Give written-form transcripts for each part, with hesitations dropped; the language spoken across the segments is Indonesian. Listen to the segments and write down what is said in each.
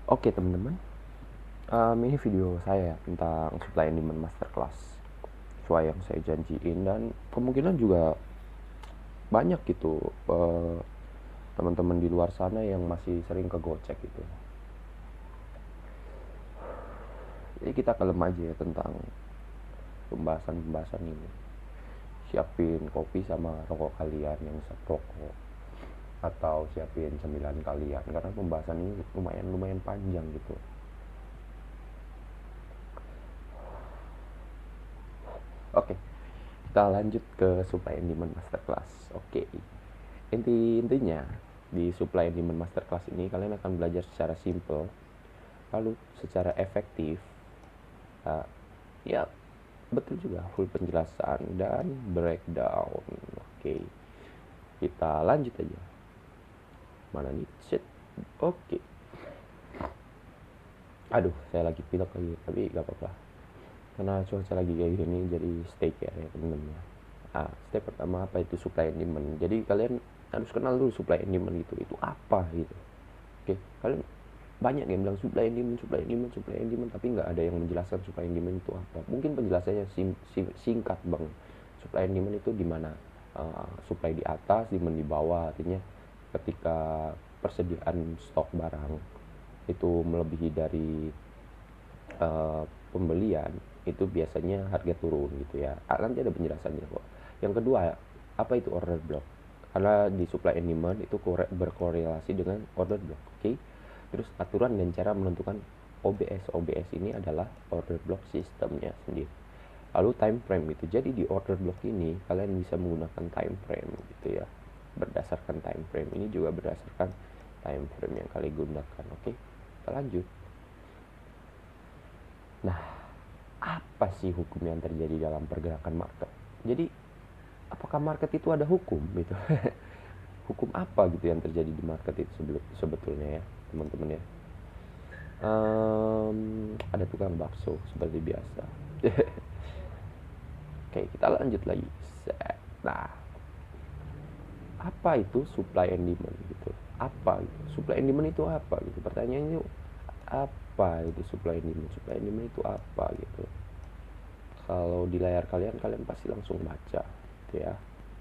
Oke teman-teman, ini video saya tentang supply and demand masterclass sesuai yang saya janjiin, dan kemungkinan juga banyak gitu teman-teman di luar sana yang masih sering kegocek gitu. Jadi kita kalem aja ya tentang pembahasan ini. Siapin kopi sama rokok kalian yang seprokok, atau siapin cemilan kalian, karena pembahasan ini lumayan panjang gitu. Oke, kita lanjut ke supply and demand masterclass. Oke, intinya di supply and demand masterclass ini kalian akan belajar secara simple, lalu secara efektif. Ya, betul juga, full penjelasan dan breakdown. Oke, kita lanjut aja. Mana nih? Shit. Oke. Aduh, saya lagi pilek lagi, tapi gak apa-apa. Karena cuaca lagi kayak gini, jadi stay care ya temen-temen. Step pertama, apa itu supply and demand? Jadi kalian harus kenal dulu supply and demand itu apa gitu. Oke, kalian banyak yang bilang supply and demand, tapi nggak ada yang menjelaskan supply and demand itu apa. Mungkin penjelasannya singkat bang. Supply and demand itu di mana supply di atas, demand di bawah. Artinya ketika persediaan stok barang itu melebihi dari pembelian, itu biasanya harga turun gitu ya. Nanti ada penjelasannya kok. Yang kedua, apa itu order block? Karena di supply and demand itu berkorelasi dengan order block. Oke. Terus aturan dan cara menentukan OBS. OBS ini adalah order block sistemnya sendiri. Lalu time frame gitu. Jadi di order block ini kalian bisa menggunakan time frame gitu ya. Berdasarkan time frame ini juga berdasarkan time frame yang kalian gunakan. Oke. Kita lanjut. Nah, apa sih hukum yang terjadi dalam pergerakan market? Jadi, apakah market itu ada hukum gitu? Hukum apa gitu yang terjadi di market itu sebetulnya ya, teman-teman ya? Ada tukang bakso seperti biasa. Oke, kita lanjut lagi. Nah, apa itu supply and demand gitu? Apa gitu? Supply and demand itu apa gitu? Pertanyaannya apa itu supply and demand? Supply and demand itu apa gitu? Kalau di layar kalian pasti langsung baca gitu ya,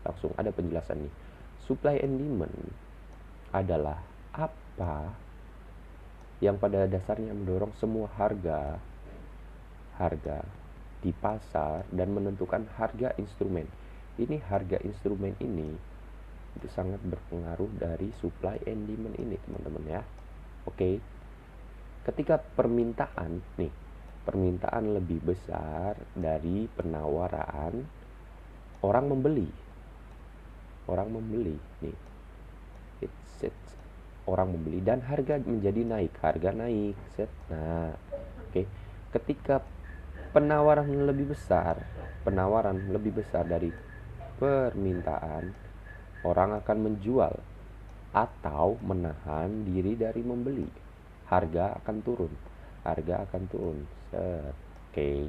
langsung ada penjelasan nih. Supply and demand adalah apa yang pada dasarnya mendorong semua harga di pasar dan menentukan harga instrumen. Ini harga instrumen ini itu sangat berpengaruh dari supply and demand ini teman-teman ya. Oke, ketika permintaan lebih besar dari penawaran, orang membeli nih, orang membeli dan harga menjadi naik, nah oke. Ketika penawaran lebih besar dari permintaan, orang akan menjual atau menahan diri dari membeli. Harga akan turun. Oke.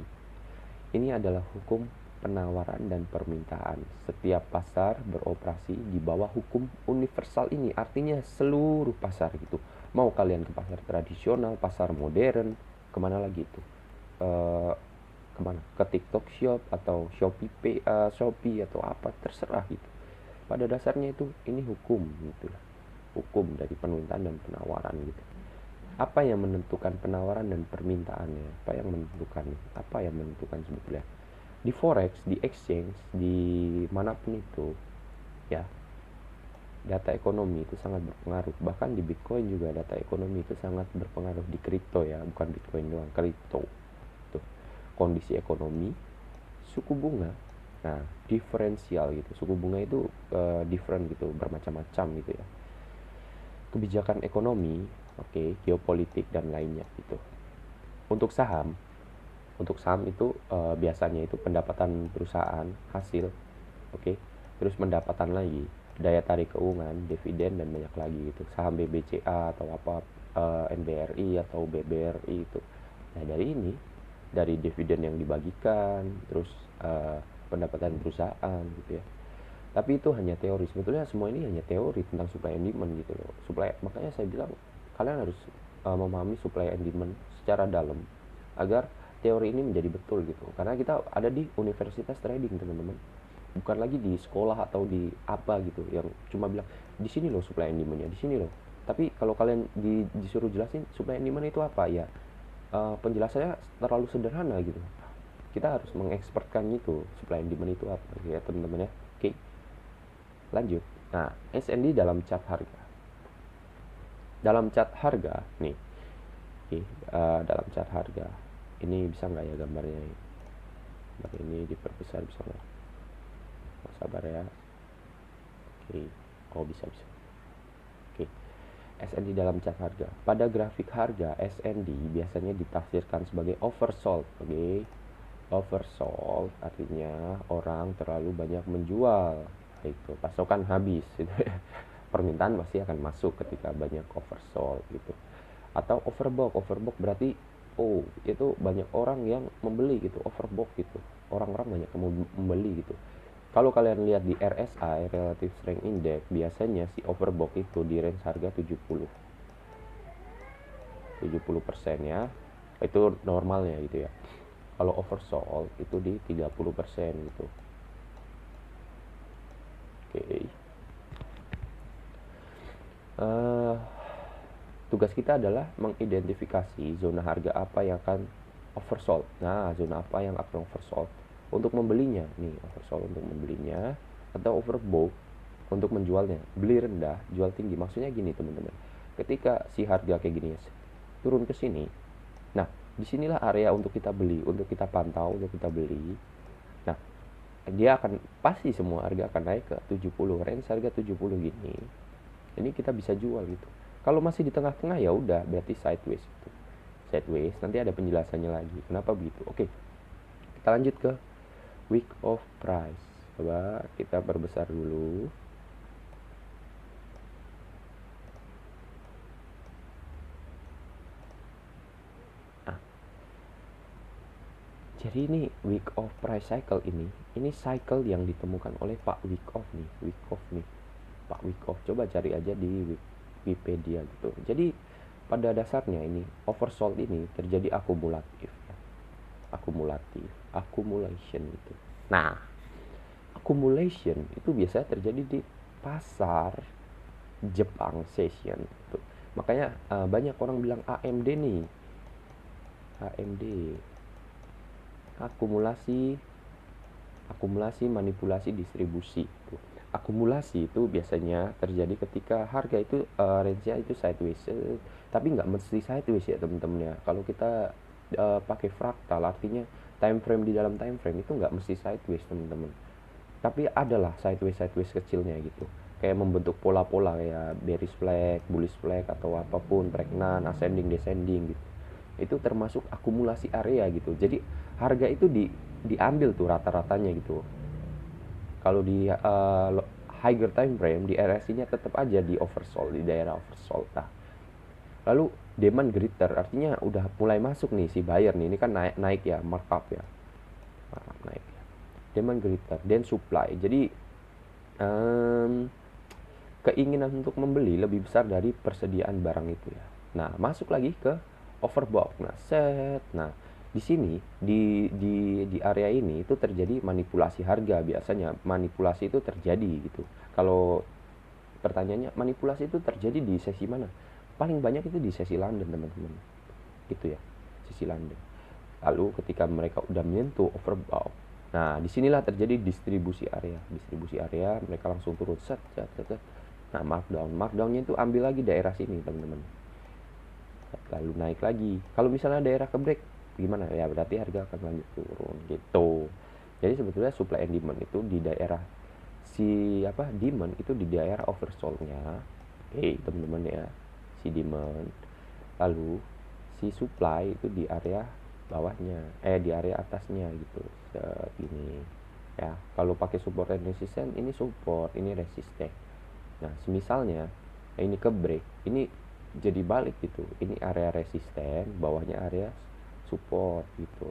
Ini adalah hukum penawaran dan permintaan. Setiap pasar beroperasi di bawah hukum universal ini. Artinya seluruh pasar gitu. Mau kalian ke pasar tradisional, pasar modern, kemana lagi itu? Kemana? Ke TikTok Shop atau Shopee atau apa, terserah gitu. Pada dasarnya itu ini hukum gitu. Hukum dari permintaan dan penawaran gitu. Apa yang menentukan penawaran dan permintaannya? Apa yang menentukan sebetulnya? Di forex, di exchange, di manapun itu ya, data ekonomi itu sangat berpengaruh. Bahkan di Bitcoin juga data ekonomi itu sangat berpengaruh. Di kripto ya, bukan Bitcoin doang, kripto. Tuh, kondisi ekonomi, suku bunga. Nah, diferensial gitu. Suku bunga itu different gitu, bermacam-macam gitu ya. Kebijakan ekonomi, oke, geopolitik dan lainnya gitu. Untuk saham itu biasanya itu pendapatan perusahaan, hasil, oke. Terus pendapatan lagi, daya tarik keuangan, dividen dan banyak lagi gitu. Saham BBCA atau apa, NBRI atau BBRI itu. Nah, dari dividen yang dibagikan, terus pendapatan perusahaan gitu ya. Tapi itu hanya teori. Sebetulnya semua ini hanya teori tentang supply and demand gitu loh. Makanya saya bilang kalian harus memahami supply and demand secara dalam agar teori ini menjadi betul gitu. Karena kita ada di universitas trading, teman-teman. Bukan lagi di sekolah atau di apa gitu yang cuma bilang di sini loh supply and demand-nya, di sini loh. Tapi kalau kalian disuruh jelasin supply and demand itu apa ya, penjelasannya terlalu sederhana gitu. Kita harus mengekspertkan itu supply and demand itu apa ya teman-teman ya. Oke, lanjut. Nah, SND dalam chart harga. Dalam chart harga nih, oke, dalam chart harga ini bisa nggak ya gambarnya? Gambar ini diperbesar bisa nggak? Sabar ya. Oke, oh bisa. Oke, SND dalam chart harga. Pada grafik harga, SND biasanya ditafsirkan sebagai oversold. Oke, oversold artinya orang terlalu banyak menjual. Itu pasokan habis. Permintaan pasti akan masuk ketika banyak oversold gitu. Atau overbought. Overbought berarti itu banyak orang yang membeli gitu, overbought gitu. Orang-orang banyak yang membeli gitu. Kalau kalian lihat di RSI, Relative Strength Index, biasanya si overbought itu di range harga 70% ya. Itu normalnya gitu ya. Kalau oversold itu di 30% gitu. Oke. Tugas kita adalah mengidentifikasi zona harga apa yang akan oversold. Nah, zona apa yang akan oversold untuk membelinya. Nih, oversold untuk membelinya atau overbought untuk menjualnya. Beli rendah, jual tinggi. Maksudnya gini, teman-teman. Ketika si harga kayak gini turun ke sini. Nah, disinilah area untuk kita beli, untuk kita pantau, untuk kita beli. Nah, dia akan pasti semua harga akan naik ke 70, range harga 70 gini. Ini kita bisa jual gitu. Kalau masih di tengah-tengah ya udah berarti sideways itu. Sideways nanti ada penjelasannya lagi. Kenapa begitu? Oke. Kita lanjut ke week of price. Coba kita perbesar dulu. Nah. Jadi ini week of price cycle ini cycle yang ditemukan oleh Pak Wyckoff nih. Pak Wyckoff. Coba cari aja di Wikipedia gitu. Jadi pada dasarnya ini oversold ini terjadi akumulatif ya. Accumulation gitu. Nah, accumulation itu biasanya terjadi di pasar Jepang session gitu. Makanya banyak orang bilang AMD nih. AMD akumulasi manipulasi distribusi gitu. Akumulasi itu biasanya terjadi ketika harga itu range-nya itu sideways, tapi nggak mesti sideways ya teman-teman ya. Kalau kita pakai fraktal artinya time frame di dalam time frame itu nggak mesti sideways teman-teman, tapi adalah sideways kecilnya gitu, kayak membentuk pola-pola kayak bearish flag, bullish flag atau apapun, pregnan, ascending, descending gitu. Itu termasuk akumulasi area gitu. Jadi harga itu diambil tuh rata-ratanya gitu. Kalau di higher time frame di RSI-nya tetap aja di oversold, di daerah oversold. Nah, lalu demand greater artinya udah mulai masuk nih si buyer nih. Ini kan naik ya, markup ya. Naik. Demand greater dan supply. Jadi keinginan untuk membeli lebih besar dari persediaan barang itu ya. Nah, masuk lagi ke overbought. Nah, di sini di area ini itu terjadi manipulasi harga. Biasanya manipulasi itu terjadi gitu. Kalau pertanyaannya manipulasi itu terjadi di sesi mana? Paling banyak itu di sesi London, teman-teman. Gitu ya, sesi London. Lalu ketika mereka udah menyentuh overbought, nah disinilah terjadi distribusi area. Mereka langsung turun set. Nah, markdownnya itu ambil lagi daerah sini, teman-teman. Lalu naik lagi. Kalau misalnya daerah ke break gimana ya, berarti harga akan lanjut turun gitu. Jadi sebetulnya supply and demand itu di daerah demand itu di daerah oversold-nya. Teman-teman ya, si demand. Lalu si supply itu di area bawahnya, di area atasnya gitu. Ini ya, kalau pakai support and resistance, ini support, ini resisten. Nah, misalnya ini ke break, ini jadi balik gitu. Ini area resisten, bawahnya area support gitu.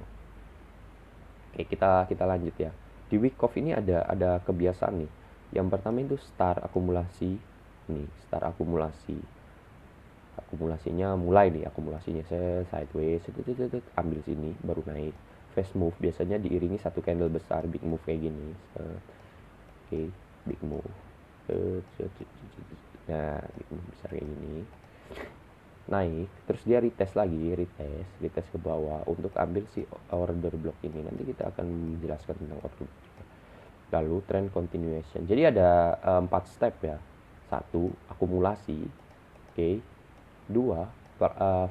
Oke, kita lanjut ya. Di Wyckoff ini ada kebiasaan nih. Yang pertama itu start akumulasi. Nih, start akumulasi. Akumulasinya mulai nih, akumulasinya saya sideways, ambil sini baru naik. Fast move biasanya diiringi satu candle besar, big move kayak gini. Oke, big move. Nah, big move besar kayak gini. Naik, terus dia retest lagi, retest ke bawah untuk ambil si order block ini. Nanti kita akan menjelaskan tentang order block. Lalu trend continuation. Jadi ada 4 step ya. 1, akumulasi. Oke. 2,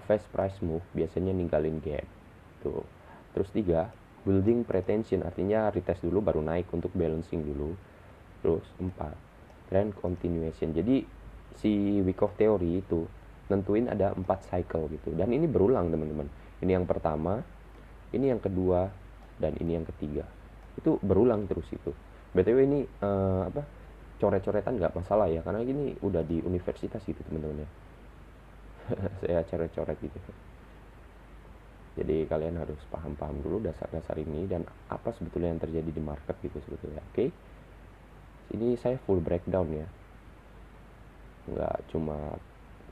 fast price move, biasanya ninggalin gap. Tuh. Terus 3, building pretension, artinya retest dulu baru naik untuk balancing dulu. Terus 4, trend continuation. Jadi si week of theory itu nentuin ada 4 cycle gitu. Dan ini berulang teman-teman. Ini yang pertama, ini yang kedua, dan ini yang ketiga. Itu berulang terus itu. BTW ini coret-coretan nggak masalah ya, karena ini udah di universitas gitu teman-teman ya. Saya coret-coret gitu. Jadi kalian harus paham-paham dulu dasar-dasar ini dan apa sebetulnya yang terjadi di market gitu sebetulnya. Oke. Ini saya full breakdown ya. Nggak cuma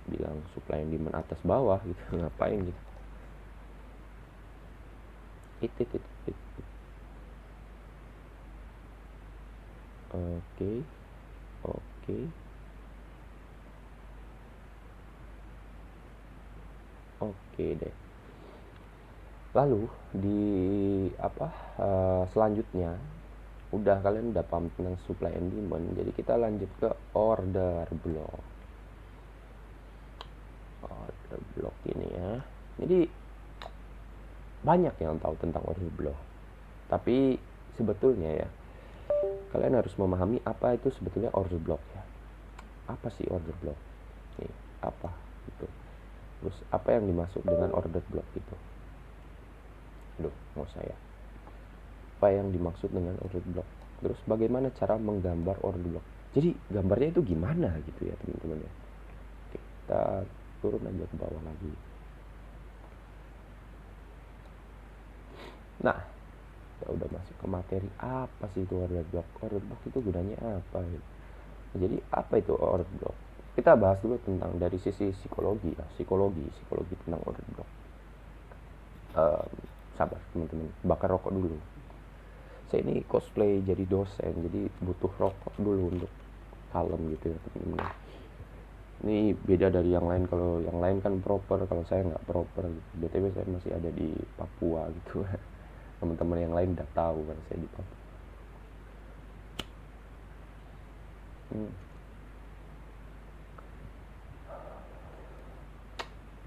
bilang supply and demand atas bawah gitu. Ngapain gitu. It. Oke deh. Lalu di selanjutnya udah kalian udah paham tentang supply and demand, jadi kita lanjut ke order block. Order block ini ya. Jadi banyak yang tahu tentang order block. Tapi sebetulnya ya, kalian harus memahami apa itu sebetulnya order block ya. Apa sih order block? Nih, apa gitu. Terus apa yang dimaksud dengan order block itu? Aduh, mau saya. Apa yang dimaksud dengan order block? Terus bagaimana cara menggambar order block? Jadi gambarnya itu gimana gitu ya teman-teman ya. Oke, kita turun aja ke bawah lagi. Nah, kita udah masuk ke materi. Apa sih itu order block? Order block itu gunanya apa? Jadi apa itu order block? Kita bahas dulu tentang dari sisi psikologi ya, psikologi tentang order block. Sabar teman-teman, bakar rokok dulu. Saya ini cosplay jadi dosen, jadi butuh rokok dulu untuk kalem gitu ya teman-teman. Ini beda dari yang lain, kalau yang lain kan proper, kalau saya nggak proper gitu. BTW saya masih ada di Papua gitu. Teman-teman yang lain udah tahu kan saya di Papua.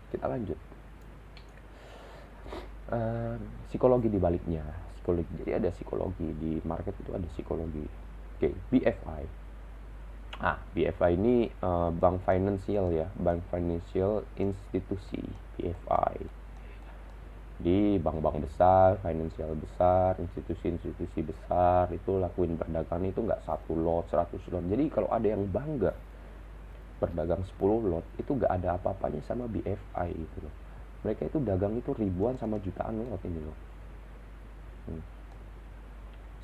Kita lanjut. Psikologi di baliknya. Jadi ada psikologi di market, itu ada psikologi. Oke, BFI. BFI ini bank financial ya, bank financial institusi, BFI. Di bank-bank besar, financial besar, institusi-institusi besar itu lakuin perdagangan itu nggak 1 lot, 100 lot. Jadi kalau ada yang bangga berdagang 10 lot, itu nggak ada apa-apanya sama BFI itu loh. Mereka itu dagang itu ribuan sama jutaan lot ini loh.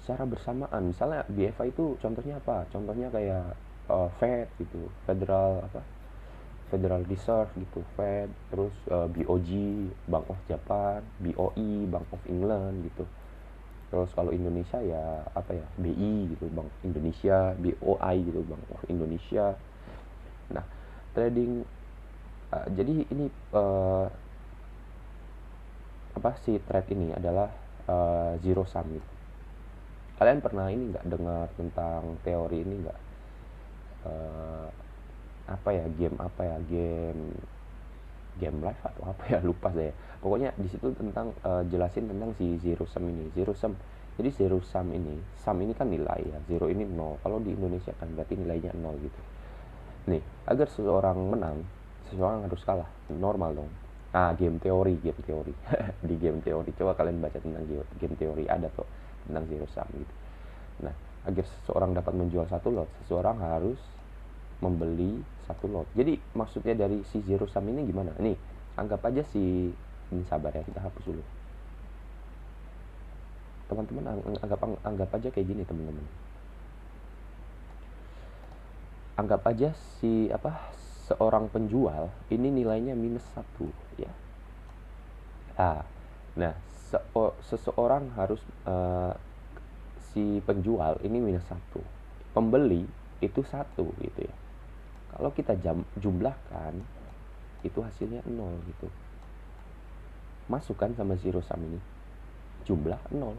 Secara bersamaan, misalnya BFI itu contohnya apa? Contohnya kayak Fed gitu, Federal Reserve gitu, Fed, terus BOJ, Bank of Japan, BOE, Bank of England gitu. Terus kalau Indonesia ya BI gitu, Bank Indonesia, BOI gitu, Bank of Indonesia. Nah, trading jadi ini si trade ini adalah zero sum gitu. Kalian pernah ini nggak dengar tentang teori ini nggak? Game life atau apa ya, lupa saya. Pokoknya di situ tentang jelasin tentang si zero sum ini. Zero sum. Jadi zero sum ini kan nilai ya. Zero ini 0. Kalau di Indonesia kan berarti nilainya 0 gitu. Nih, agar seseorang menang, seseorang harus kalah. Normal dong. Game teori. Di game teori coba kalian baca tentang game teori, ada tuh tentang zero sum gitu. Nah, agar seseorang dapat menjual 1 lot, seseorang harus membeli 1 lot. Jadi maksudnya dari si zero sum ini gimana? Nih, anggap aja ini sabar ya, kita hapus dulu. Teman-teman anggap aja kayak gini teman-teman. anggap aja seorang penjual ini nilainya -1 ya. Nah, seseorang harus si penjual ini -1, pembeli itu 1 gitu ya. Kalau kita jumlahkan itu hasilnya 0 gitu. Masukkan sama zero sum ini jumlah 0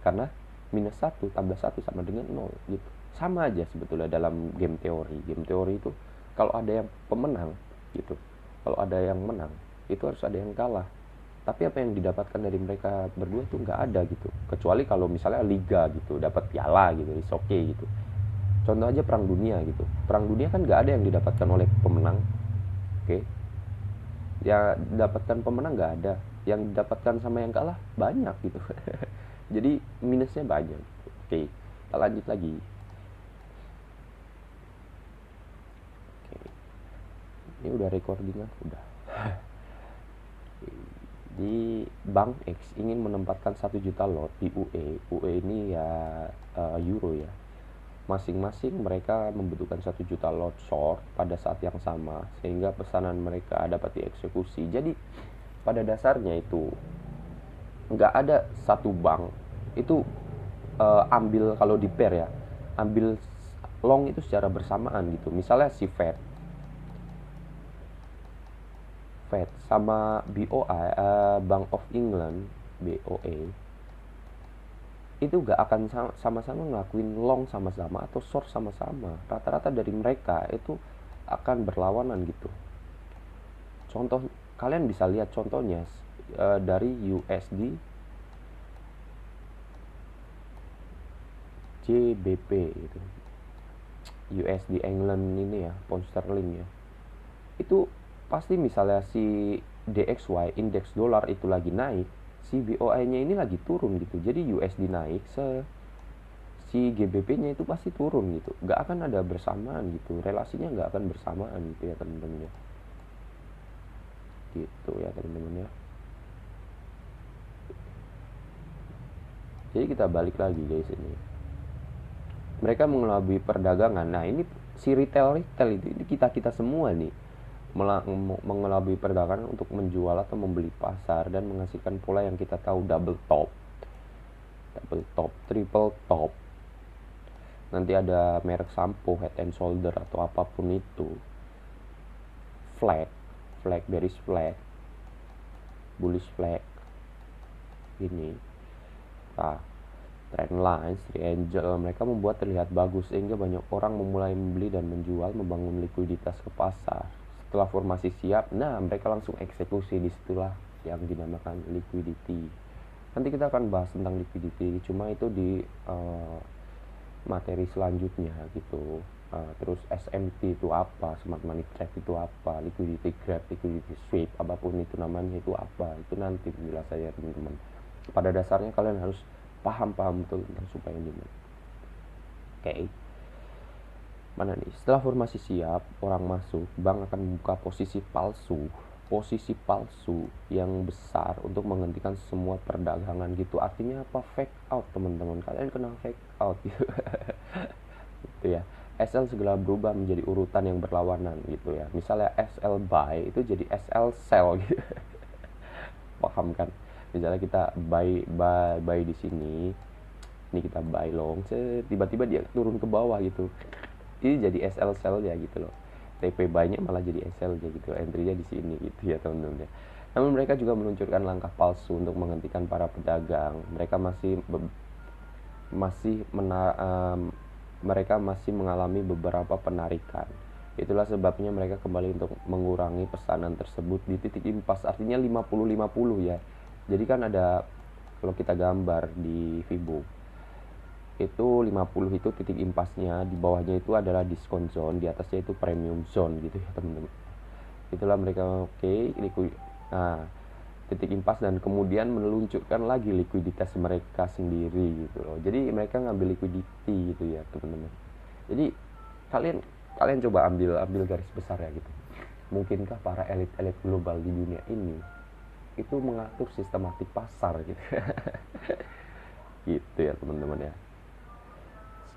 karena -1 tambah 1 sama dengan 0 gitu. Sama aja sebetulnya dalam game teori. Game teori itu kalau ada yang pemenang gitu, kalau ada yang menang itu harus ada yang kalah. Tapi apa yang didapatkan dari mereka berdua tuh nggak ada gitu. Kecuali kalau misalnya liga gitu, dapat piala gitu, is okay gitu. Contoh aja perang dunia gitu. Perang dunia kan nggak ada yang didapatkan oleh pemenang, oke? Ya dapatkan pemenang nggak ada. Yang didapatkan sama yang kalah banyak gitu. Jadi minusnya banyak. Oke, kita lanjut lagi. Oke. Ini udah recording kan? Udah. Di Bank X ingin menempatkan 1 juta lot di UE. UE ini ya euro ya. Masing-masing mereka membutuhkan 1 juta lot short pada saat yang sama sehingga pesanan mereka dapat dieksekusi. Jadi pada dasarnya itu nggak ada satu bank itu ambil, kalau di pair ya, ambil long itu secara bersamaan gitu. Misalnya si Fed sama BOI, Bank of England, BOE, itu gak akan sama-sama ngelakuin long sama-sama atau short sama-sama. Rata-rata dari mereka itu akan berlawanan gitu. Contoh, kalian bisa lihat contohnya dari USD JBP gitu. USD England ini ya, pound sterling ya. Itu pasti misalnya si DXY, indeks dolar itu lagi naik, si BOI-nya ini lagi turun gitu. Jadi USD naik, si GBP-nya itu pasti turun gitu. Gak akan ada bersamaan gitu. Relasinya gak akan bersamaan gitu ya teman-teman ya. Gitu ya teman-teman ya. Jadi kita balik lagi guys ini. Mereka mengelabui perdagangan. Nah ini si retail ini kita semua nih mengelabui perdagangan untuk menjual atau membeli pasar dan menghasilkan pola yang kita tahu double top, triple top. Nanti ada merek sampo, Head and Shoulder atau apapun itu. Flag, bearish flag, bullish flag. Ini. Nah, trend lines, triangle, mereka membuat terlihat bagus sehingga banyak orang memulai membeli dan menjual, membangun likuiditas ke pasar. Setelah formasi siap, nah mereka langsung eksekusi. Disitulah yang dinamakan liquidity. Nanti kita akan bahas tentang liquidity, cuma itu di materi selanjutnya gitu. Terus SMT itu apa, smart money trap itu apa, liquidity grab, liquidity sweep, apapun itu namanya itu apa, itu nanti penjelasannya teman-teman. Pada dasarnya kalian harus paham betul tentang supaya ini. Oke. Mana nih? Setelah formasi siap, orang masuk, bank akan membuka posisi palsu yang besar untuk menghentikan semua perdagangan gitu. Artinya apa? Fake out teman-teman. Kalian kenal fake out gitu. Gitu ya. SL segera berubah menjadi urutan yang berlawanan gitu ya. Misalnya SL buy itu jadi SL sell gitu. Paham kan? Misalnya kita buy di sini, ini kita buy long, tiba-tiba dia turun ke bawah gitu, ini jadi SL sell ya gitu loh. TP buy-nya malah jadi SL aja gitu, entry-nya di sini gitu ya teman-teman ya. Namun mereka juga meluncurkan langkah palsu untuk menghentikan para pedagang. Mereka masih mengalami beberapa penarikan. Itulah sebabnya mereka kembali untuk mengurangi pesanan tersebut di titik impas, artinya 50-50 ya. Jadi kan ada, kalau kita gambar di Fibo itu 50 itu titik impasnya, di bawahnya itu adalah diskon zone, di atasnya itu premium zone gitu ya teman-teman. Itulah mereka nah titik impas dan kemudian meluncurkan lagi likuiditas mereka sendiri gitu loh. Jadi mereka ngambil liquidity gitu ya teman-teman. Jadi kalian coba ambil garis besar ya gitu. Mungkinkah para elit-elit global di dunia ini itu mengatur sistematik pasar gitu. Gitu ya teman-teman ya.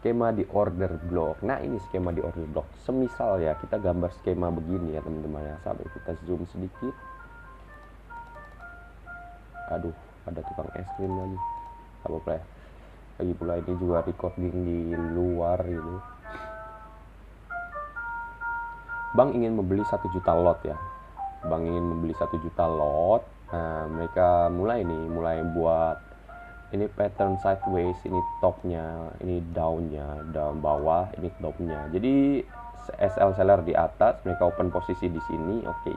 skema di order block. Nah, ini skema di order block. Semisal ya, kita gambar skema begini ya teman-teman ya. Sampai kita zoom sedikit. Aduh, ada tukang es krim lagi. Gak apa-apa ya. Lagi pula ini juga recording di luar gitu. Bank ingin membeli 1 juta lot ya. Bank ingin membeli 1 juta lot. Nah, mereka mulai buat ini pattern sideways, ini topnya, ini downnya, down bawah, ini topnya. Jadi SL seller di atas, mereka open posisi di sini, oke.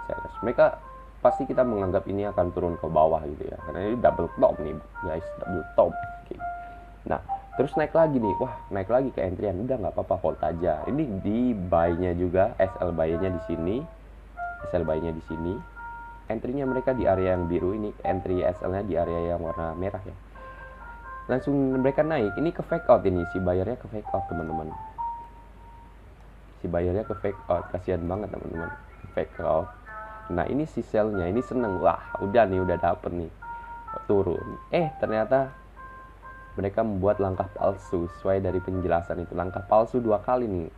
Sellers. Mereka pasti kita menganggap ini akan turun ke bawah gitu ya, karena ini double top nih guys, double top. Oke. Nah, terus naik lagi nih, wah naik lagi ke entryan, udah nggak apa-apa hold aja. Ini di buy-nya juga, SL buy-nya di sini, SL buy-nya di sini. Entry-nya mereka di area yang biru, ini entry SL-nya di area yang warna merah ya. Langsung mereka naik. Ini ke fake out ini, si bayarnya ke fake out teman-teman. Si bayarnya ke fake out, kasihan banget teman-teman. Fake out. Nah, ini si sell-nya, ini seneng. Wah, udah nih, udah dapet nih. Turun. Ternyata mereka membuat langkah palsu sesuai dari penjelasan itu. Langkah palsu 2 kali nih.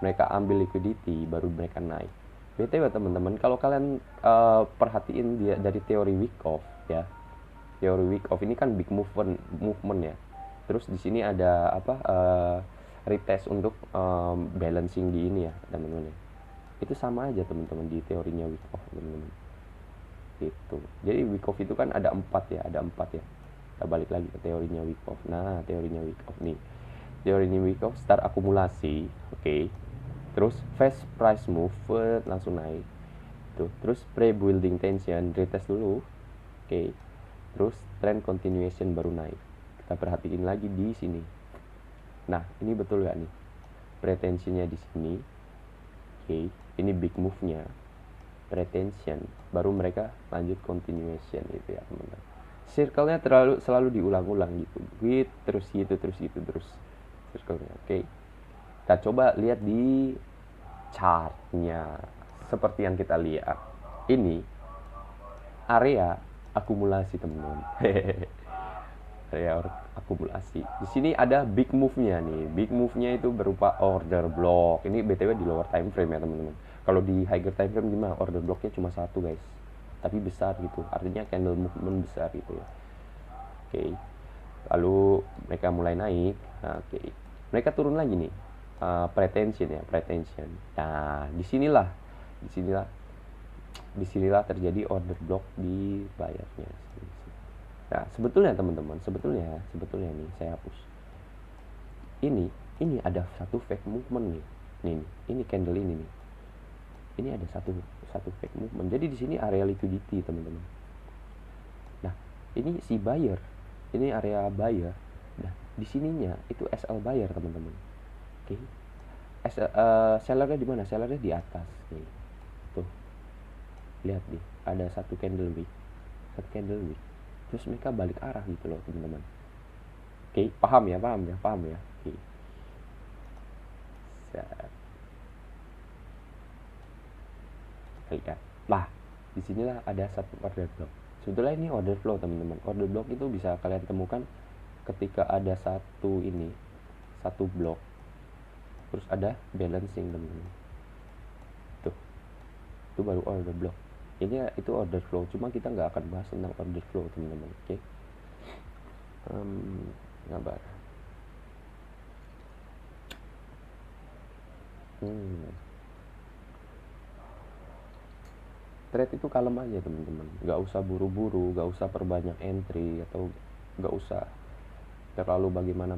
Mereka ambil liquidity baru mereka naik. BTW teman-teman, kalau kalian perhatiin dia dari teori week off ya. Teori week off ini kan big movement ya. Terus di sini ada retest untuk balancing di ini ya, teman-teman. Itu sama aja teman-teman di teorinya week off, teman-teman. Gitu. Jadi week off itu kan ada 4 ya, Kita balik lagi ke teorinya week off. Nah, teorinya week off nih. Teorinya week off start akumulasi, oke. Terus fast price move langsung naik tuh, terus pre-building tension retest dulu, oke. Terus trend continuation baru naik. Kita perhatiin lagi di sini. Nah, ini betul gak nih pretensionnya di sini, oke. Ini big move-nya pretension, baru mereka lanjut continuation gitu ya teman-teman. Circle-nya selalu diulang-ulang gitu, terus circle-nya, oke. Kita coba lihat di chartnya. Seperti yang kita lihat, ini area akumulasi teman-teman. Area akumulasi. Di sini ada big move-nya nih. Big move-nya itu berupa order block. Ini BTW di lower time frame ya teman-teman. Kalau di higher time frame gimana? Order blocknya cuma 1 guys, tapi besar gitu. Artinya candle movement besar gitu ya. Oke. Lalu mereka mulai naik. Nah, oke. Mereka turun lagi nih. Pretension. Nah, disinilah terjadi order block di bayarnya. Nah, sebetulnya teman-teman, sebetulnya nih saya hapus. Ini ada satu fake movement nih. Ini candle ini nih. Ini ada satu fake movement. Jadi di sini area liquidity, teman-teman. Nah, ini si buyer. Ini area buyer. Nah, di sininya itu SL buyer, teman-teman. Oke. Sellernya di mana? Sellernya di atas nih. Tuh. Lihat nih, ada satu candle wick. Terus mereka balik arah gitu loh, teman-teman. Oke, paham ya. Oke. Lihat. Lah, disinilah ada satu order block. Sebetulnya ini order flow, teman-teman. Order block itu bisa kalian temukan ketika ada satu blok, terus ada balancing, teman-teman. Itu baru order block. Ini itu order flow, cuma kita nggak akan bahas tentang order flow, teman-teman. Oke. Ngabar. Trade itu kalem aja, teman-teman. Nggak usah buru-buru, nggak usah perbanyak entry, atau nggak usah terlalu bagaimana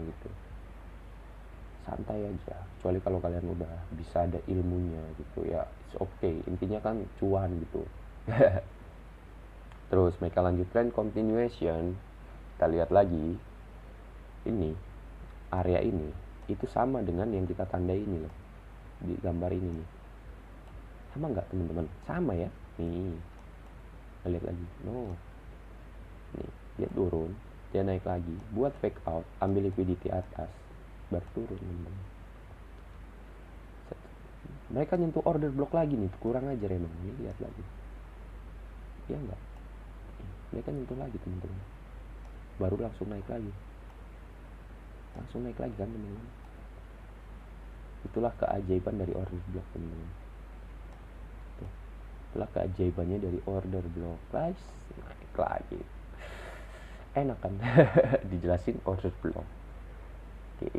gitu. Santai aja, kecuali kalau kalian udah bisa ada ilmunya gitu ya, it's okay. Intinya kan cuan gitu. Terus mereka lanjut trend continuation. Kita lihat lagi, ini area ini itu sama dengan yang kita tandai ini loh, di gambar ini nih. Sama nggak teman-teman? Sama ya. Nih, lihat lagi. Nih, dia turun, dia naik lagi, buat fake out, ambil liquidity atas, baru turun, teman-teman. Mereka nyentuh order block lagi nih, kurang aja emang. Nih, lihat lagi. Ya enggak? Mereka nyentuh lagi, teman-teman. Baru langsung naik lagi. langsung naik lagi kan teman-teman. Itulah keajaiban dari order block teman-teman. Itulah keajaibannya dari order block, guys. Naik lagi, enak kan dijelasin order block. Oke,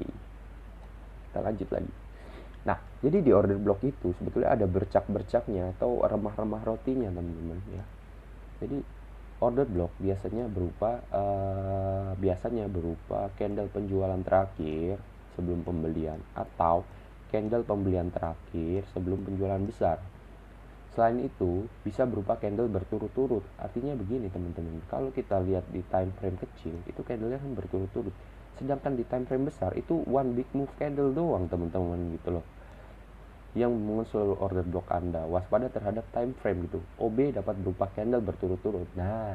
kita lanjut lagi. Nah, jadi di order block itu sebetulnya ada bercak-bercaknya atau remah-remah rotinya teman-teman ya. Jadi order block biasanya berupa candle penjualan terakhir sebelum pembelian atau candle pembelian terakhir sebelum penjualan besar. Selain itu, bisa berupa candle berturut-turut. Artinya begini teman-teman, kalau kita lihat di time frame kecil, itu candlenya kan berturut-turut. Sedangkan di time frame besar, itu one big move candle doang teman-teman gitu loh. Yang mengusul order block Anda, waspada terhadap time frame gitu. OB dapat berupa candle berturut-turut. Nah,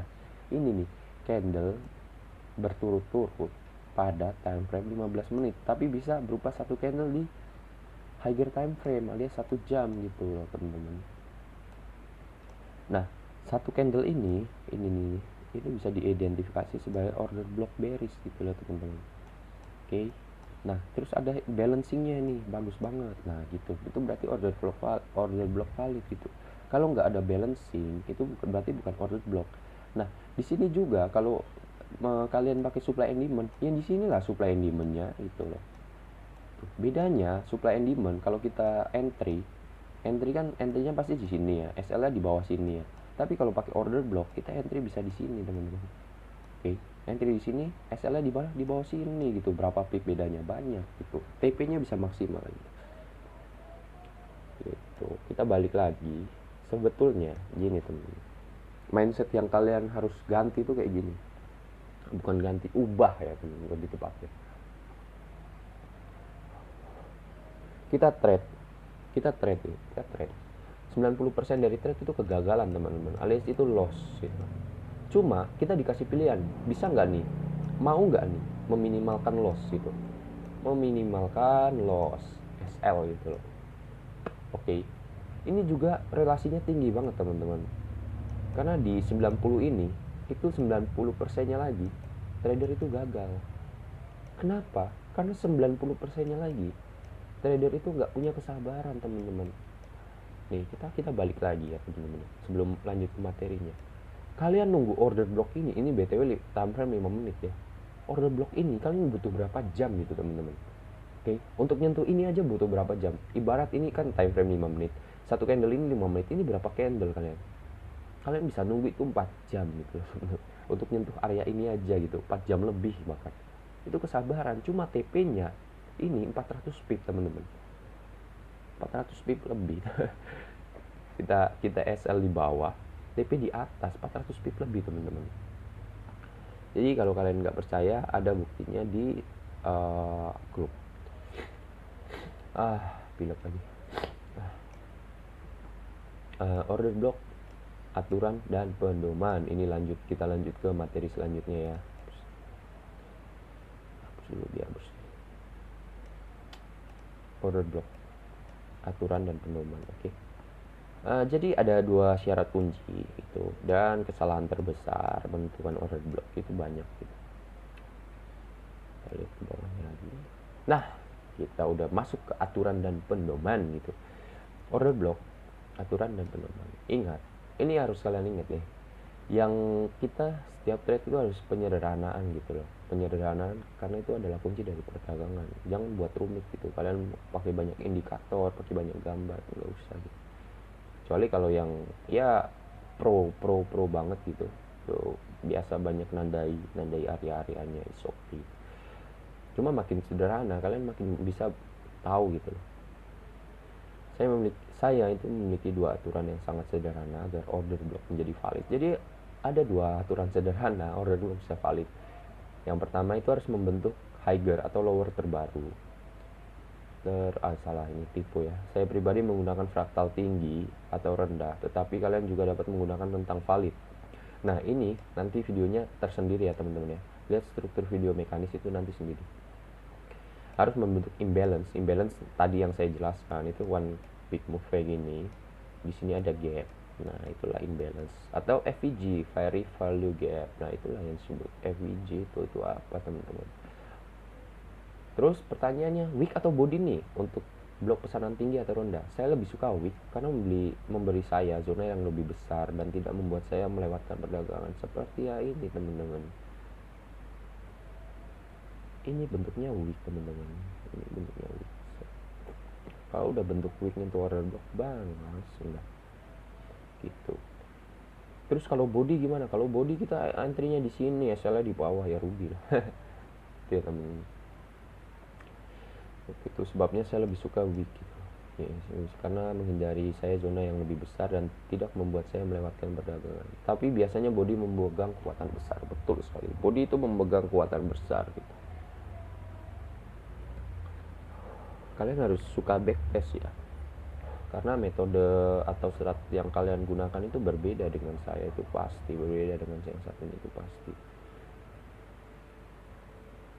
ini nih, candle berturut-turut pada time frame 15 menit. Tapi bisa berupa satu candle di higher time frame alias 1 jam gitu loh teman-teman. Nah, satu candle ini nih, ini bisa diidentifikasi sebagai order block bearish gitu loh teman-teman. Oke. Nah, terus ada balancingnya nih, bagus banget. Nah, gitu. Itu berarti order block valid gitu. Kalau nggak ada balancing, itu berarti bukan order block. Nah, di sini juga kalau kalian pakai supply and demand, yang di sinilah supply and demand-nya gitu loh. Bedanya supply and demand kalau kita entry kan entry-nya pasti di sini ya, SL-nya di bawah sini ya. Tapi kalau pakai order block, kita entry bisa di sini, teman-teman. Oke, entry di sini, SL-nya di bawah sini gitu. Berapa pip bedanya? Banyak gitu. TP-nya bisa maksimal gitu. Gitu. Kita balik lagi. Sebetulnya gini, teman-teman. Mindset yang kalian harus ganti tuh kayak gini. Bukan ganti, ubah ya, teman-teman, lebih tepatnya. Kita trade. Kita trade. 90% dari trade itu kegagalan teman-teman, alias itu loss gitu. Cuma kita dikasih pilihan, bisa nggak nih, mau nggak nih meminimalkan loss gitu, meminimalkan loss SL gitu loh. Oke, ini juga relasinya tinggi banget teman-teman, karena di 90 ini itu 90%-nya lagi trader itu gagal. Kenapa? Karena 90%-nya lagi trader itu nggak punya kesabaran teman-teman. Nih, kita balik lagi ya teman-teman, sebelum lanjut ke materinya. Kalian nunggu order block ini BTW time frame 5 menit ya. Order block ini kalian butuh berapa jam gitu teman-teman. Oke, untuk nyentuh ini aja butuh berapa jam. Ibarat ini kan time frame 5 menit. Satu candle ini 5 menit, ini berapa candle kalian? Kalian bisa nunggu itu 4 jam gitu. Untuk nyentuh area ini aja gitu, 4 jam lebih bahkan. Itu kesabaran, cuma TP-nya ini 400 pip teman-teman. 400 pip lebih. kita SL di bawah, TP di atas, 400 pip lebih teman-teman. Jadi kalau kalian nggak percaya, ada buktinya di grup. Pilek lagi. Order block, aturan dan pedoman. Ini kita lanjut ke materi selanjutnya ya. Hapus dulu dihapus. Order block, aturan dan pedoman. Oke. Jadi ada 2 syarat kunci itu, dan kesalahan terbesar menentukan order block itu banyak gitu. Kita lihat ke bawahnya lagi. Nah, kita udah masuk ke aturan dan pedoman gitu. Order block, aturan dan pedoman. Ingat, ini harus kalian ingat deh. Yang kita setiap trade itu harus penyederhanaan gitu loh. Penyederhanaan karena itu adalah kunci dari perdagangan. Jangan buat rumit gitu. Kalian pakai banyak indikator, pakai banyak gambar, nggak usah gitu. Kecuali kalau yang ya pro banget gitu, so, biasa banyak nandai area-areanya is okay. Cuma makin sederhana kalian makin bisa tahu gitu loh. Saya itu memiliki 2 aturan yang sangat sederhana agar order block menjadi valid. Jadi ada 2 aturan sederhana order block bisa valid. Yang pertama itu harus membentuk higher atau lower terbaru. Salah, ini tipu ya. Saya pribadi menggunakan fraktal tinggi atau rendah, tetapi kalian juga dapat menggunakan rentang valid. Nah, ini nanti videonya tersendiri ya teman-teman ya. Lihat struktur video mekanis itu nanti sendiri. Harus membentuk imbalance. Imbalance tadi yang saya jelaskan itu one big move kayak gini. Di sini ada gap. Nah, itulah imbalance atau FVG, very value gap. Nah, itulah yang disebut FVG. Itu apa teman-teman? Terus pertanyaannya, wick atau body nih untuk blok pesanan tinggi atau rendah? Saya lebih suka wick karena memberi saya zona yang lebih besar dan tidak membuat saya melewatkan perdagangan seperti ya ini teman-teman. Ini bentuknya wick teman-teman. Ini bentuknya wick. Kalau udah bentuk wicknya itu order block bang, langsung dah gitu. Terus kalau body gimana? Kalau body kita antrinya di sini, SL di bawah ya rugi lah. Itu ya teman-teman. Itu sebabnya saya lebih suka wick gitu. Ya, karena menghindari saya zona yang lebih besar dan tidak membuat saya melewatkan perdagangan. Tapi biasanya body memegang kekuatan besar, betul sekali. Body itu memegang kekuatan besar gitu. Kalian harus suka backtest ya, karena metode atau serat yang kalian gunakan itu berbeda dengan saya, itu pasti berbeda dengan yang satu ini, itu pasti.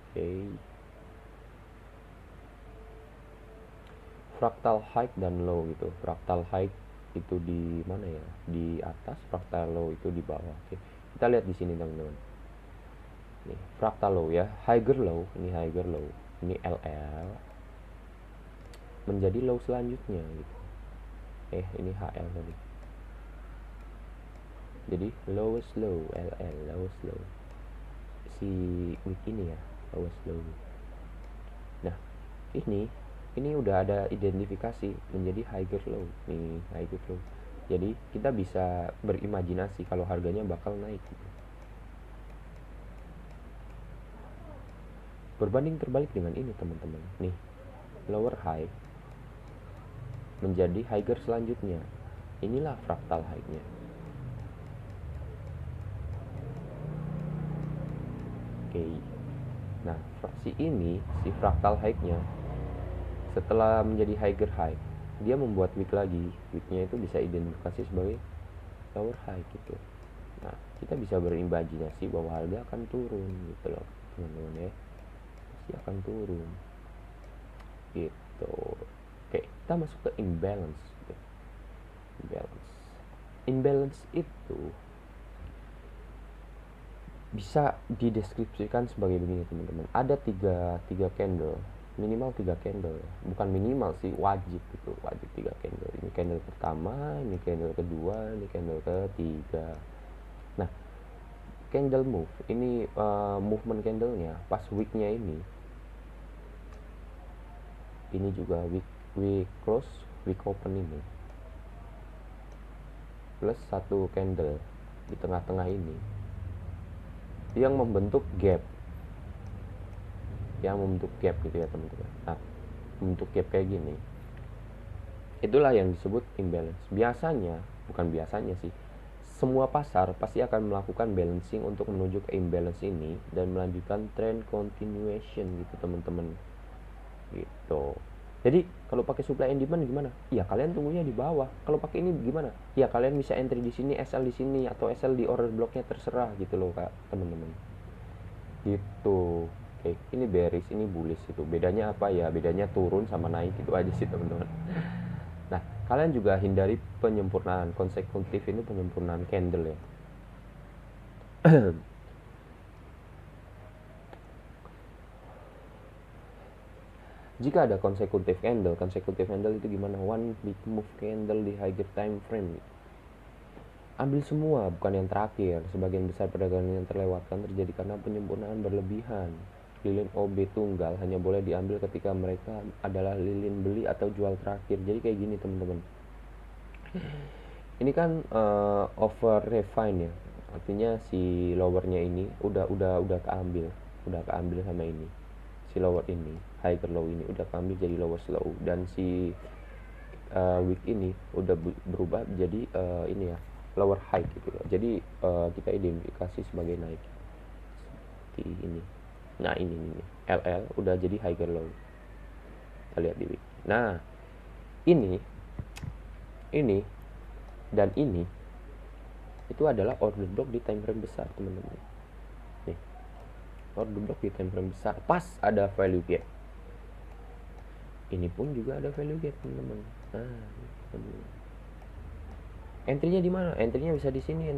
Oke. Fractal height dan low gitu. Fractal height itu di mana ya, di atas, fractal low itu di bawah. Oke, kita lihat di sini teman-teman. Nih fractal low ya, higher low, ini higher low, ini LL menjadi low selanjutnya gitu. Ini HL tadi. Jadi lowest low, LL, lowest low. Si wick ini ya, lowest low. Nah, ini udah ada identifikasi menjadi higher low. Nih, higher low. Jadi, kita bisa berimajinasi kalau harganya bakal naik gitu. Berbanding terbalik dengan ini, teman-teman. Nih, lower high menjadi higher selanjutnya. Inilah fractal high-nya. Oke. Nah, si fractal high-nya setelah menjadi higher high, dia membuat wick lagi. Wick-nya itu bisa identifikasi sebagai lower high gitu. Nah, kita bisa berimajinasi bahwa harga akan turun gitu loh, teman-teman ya. Pasti akan turun. Gitu. Oke, kita masuk ke imbalance. Imbalance itu bisa dideskripsikan sebagai begini teman-teman. Ada tiga candle, minimal 3 candle, bukan minimal sih, wajib gitu, wajib 3 candle. Ini candle pertama, ini candle kedua, ini candle ketiga. Nah, candle move ini movement candlenya pas weeknya ini juga week close, week open ini plus satu candle di tengah-tengah ini yang membentuk gap gitu ya teman-teman. Nah, membentuk gap kayak gini, itulah yang disebut imbalance. Bukan biasanya sih, semua pasar pasti akan melakukan balancing untuk menuju ke imbalance ini dan melanjutkan trend continuation gitu teman-teman. Gitu. Jadi kalau pakai supply and demand gimana? Ya kalian tunggunya di bawah. Kalau pakai ini gimana? Ya kalian bisa entry di sini, SL di sini, atau SL di order blocknya, terserah gitu loh kak teman-teman. Gitu. Oke, ini bearish, ini bullish itu. Bedanya apa ya? Bedanya turun sama naik, itu aja sih teman-teman. Nah, kalian juga hindari penyempurnaan konsekutif, ini penyempurnaan candle ya. Jika ada konsekutif candle itu gimana? One big move candle di higher time frame. Ambil semua, bukan yang terakhir. Sebagian besar perdagangan yang terlewatkan terjadi karena penyempurnaan berlebihan. Lilin OB tunggal hanya boleh diambil ketika mereka adalah lilin beli atau jual terakhir. Jadi kayak gini teman-teman. Ini kan over refine ya. Artinya si lowernya ini udah keambil sama ini. Si lower ini, higher low ini udah keambil jadi lower low, dan si wick ini udah berubah jadi ini ya, lower high gitu loh. Jadi kita identifikasi sebagai naik seperti ini. Nah ini LL udah jadi higher low, kita lihat di wick. Nah ini dan ini itu adalah order block di time frame besar teman-teman. Nih, order block di time frame besar, pas ada value gap. Ini pun juga ada value gap teman-teman. Nah, entry-nya di mana? Entry-nya bisa di sini,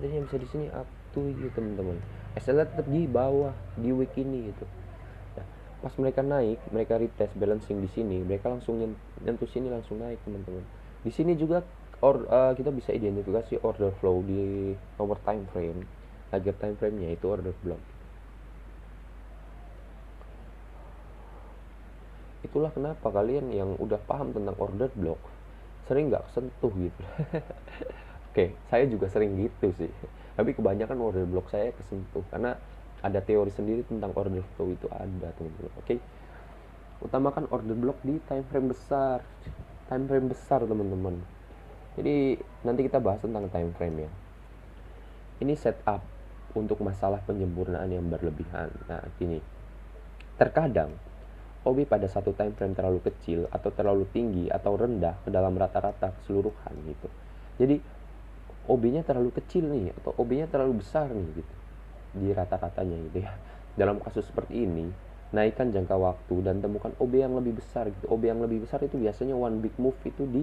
up to you teman-teman. SL tetap di bawah di week ini gitu. Nah, Pas mereka naik, mereka retest balancing di sini, mereka langsung nyentuh sini, langsung naik teman-teman. Di sini juga kita bisa identifikasi order flow di nomor time frame. Target time frame-nya itu order block. Itulah kenapa kalian yang udah paham tentang order block sering nggak sentuh gitu. Oke, saya juga sering gitu sih. Tapi kebanyakan order block saya kesentuh karena ada teori sendiri tentang order flow itu ada teman-teman. Oke, utamakan order block di time frame besar. Time frame besar teman-teman. Jadi nanti kita bahas tentang time frame ya. Ini setup untuk masalah penyempurnaan yang berlebihan. Nah, gini. Terkadang OB pada satu time frame terlalu kecil atau terlalu tinggi atau rendah ke dalam rata-rata keseluruhan gitu. Jadi OB-nya terlalu kecil nih atau OB-nya terlalu besar nih gitu di rata-ratanya gitu ya. Dalam kasus seperti ini, naikkan jangka waktu dan temukan OB yang lebih besar gitu. OB yang lebih besar itu biasanya one big move itu di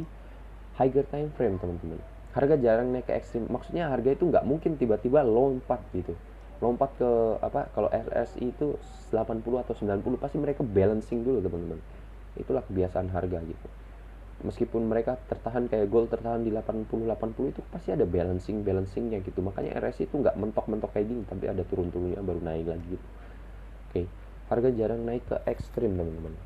higher time frame teman-teman. Harga jarang naik ke ekstrim, maksudnya harga itu nggak mungkin tiba-tiba lompat gitu, lompat ke apa, kalau RSI itu 80 atau 90 pasti mereka balancing dulu teman-teman. Itulah kebiasaan harga gitu. Meskipun mereka tertahan kayak gold tertahan di 80 itu pasti ada balancingnya gitu. Makanya RSI itu nggak mentok-mentok kayak gini, tapi ada turun-turunnya baru naik lagi gitu. Oke, harga jarang naik ke ekstrim teman-teman,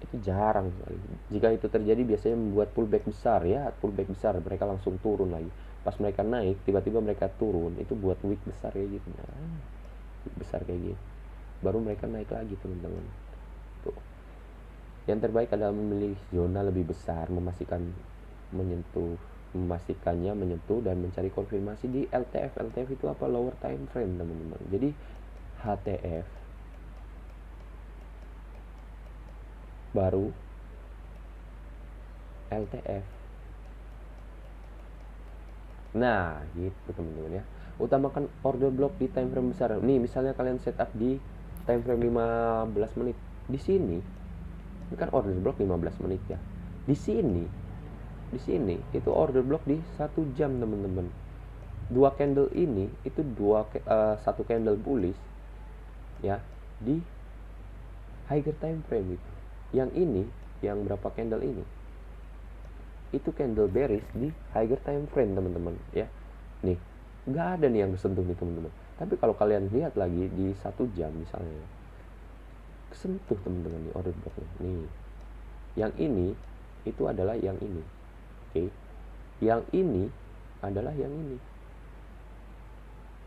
itu jarang sekali. Jika itu terjadi biasanya membuat pullback besar ya, pullback besar, mereka langsung turun lagi. Pas mereka naik tiba-tiba mereka turun, itu buat wick besar kayak gitu. Nah, wick besar kayak gitu baru mereka naik lagi teman-teman. Tuh, yang terbaik adalah memilih zona lebih besar, memastikannya menyentuh dan mencari konfirmasi di LTF. LTF itu apa? Lower time frame teman-teman. Jadi HTF baru LTF. Nah, gitu teman-teman ya. Utamakan order block di time frame besar. Nih, misalnya kalian setup di time frame 15 menit. Di sini, ini kan order block 15 menit ya. Di sini itu order block di 1 jam, teman-teman. Dua candle ini itu satu candle bullish ya di higher time frame itu. Yang ini, yang berapa candle ini? Itu candle bearish di higher time frame teman-teman ya. Nih, nggak ada nih yang kesentuh nih teman-teman. Tapi kalau kalian lihat lagi di 1 jam misalnya, kesentuh teman-teman nih order blocknya. Nih, yang ini itu adalah yang ini. Oke, yang ini adalah yang ini.